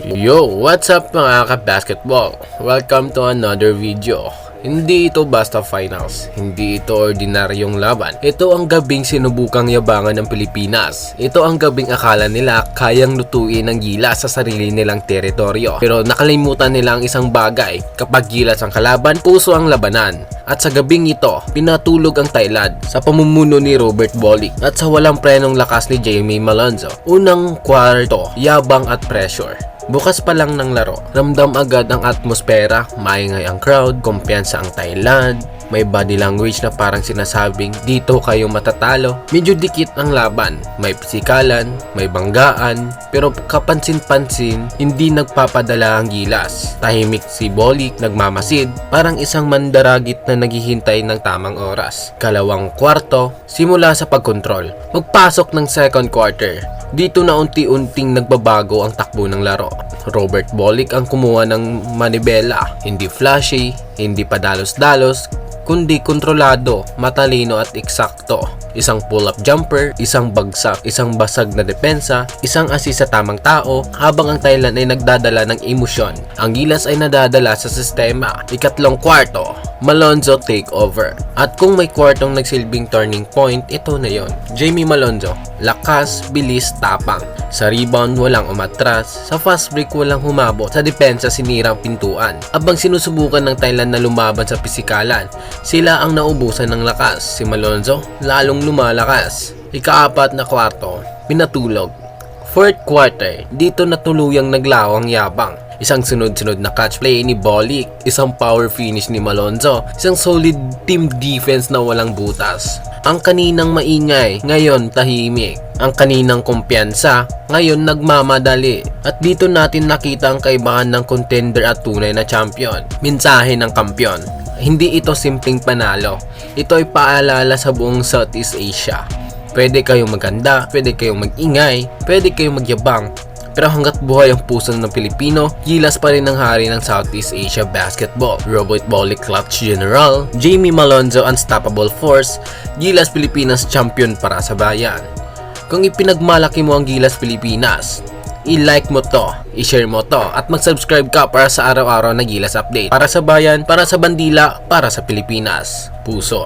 Yo, what's up mga ka-basketball? Welcome to another video. Hindi ito basta finals, hindi ito ordinaryong laban. Ito ang gabing sinubukang yabangan ng Pilipinas. Ito ang gabing akala nila kayang lutuin ng gilas sa sarili nilang teritoryo. Pero nakalimutan nila ang isang bagay, kapag gilas ang kalaban, puso ang labanan. At sa gabing ito, pinatulog ang Thailand sa pamumuno ni Robert Bolick at sa walang prenong lakas ni Jamie Malonzo. Unang kwarto, yabang at pressure. Bukas pa lang ng laro, ramdam agad ang atmosfera, maingay ang crowd, kumpiyansa ang Thailand, may body language na parang sinasabing dito kayo matatalo. Medyo dikit ang laban, may pisikalan, may banggaan, pero kapansin-pansin hindi nagpapadala ang gilas. Tahimik si Bolick, nagmamasid, parang isang mandaragit na naghihintay ng tamang oras. Kalawang kwarto, simula sa pagkontrol. Magpasok ng second quarter. Dito na unti-unting nagbabago ang takbo ng laro. Robert Bolick ang kumuha ng manibela, hindi flashy, hindi padalos-dalos, kundi kontrolado, matalino at eksakto. Isang pull-up jumper, isang bagsak, isang basag na depensa, isang assist sa tamang tao, habang ang Thailand ay nagdadala ng emosyon. Ang gilas ay nadadala sa sistema. Ikatlong kwarto, Malonzo take over. At kung may kwartong nagsilbing turning point, ito na yon. Jamie Malonzo, lakas, bilis, tapang. Sa rebound, walang umatras. Sa fast break, walang humabot. Sa depensa, sinirang pintuan. Abang sinusubukan ng Thailand na lumaban sa pisikalan, sila ang naubusan ng lakas. Si Malonzo, lalong lumalakas. Ikaapat na kwarto, pinatulog. Fourth quarter, dito na tuluyang naglawang yabang. Isang sunod-sunod na catch play ni Bolick, isang power finish ni Malonzo, isang solid team defense na walang butas. Ang kaninang maingay, ngayon tahimik. Ang kaninang kumpiyansa, ngayon nagmamadali. At dito natin nakita ang kaibahan ng contender at tunay na champion. Mensahe ng kampiyon. Hindi ito simpleng panalo. Ito ay paalala sa buong Southeast Asia. Pwede kayong maganda, pwede kayong magingay, pwede kayong magyabang. Pero hanggat buhay ang puso ng Pilipino, gilas pa rin ang hari ng Southeast Asia basketball. Robert Bolick Clutch General, Jamie Malonzo Unstoppable Force, Gilas Pilipinas Champion para sa bayan. Kung ipinagmalaki mo ang Gilas Pilipinas, i-like mo to, i-share mo to, at mag-subscribe ka para sa araw-araw na Gilas update. Para sa bayan, para sa bandila, para sa Pilipinas. Puso.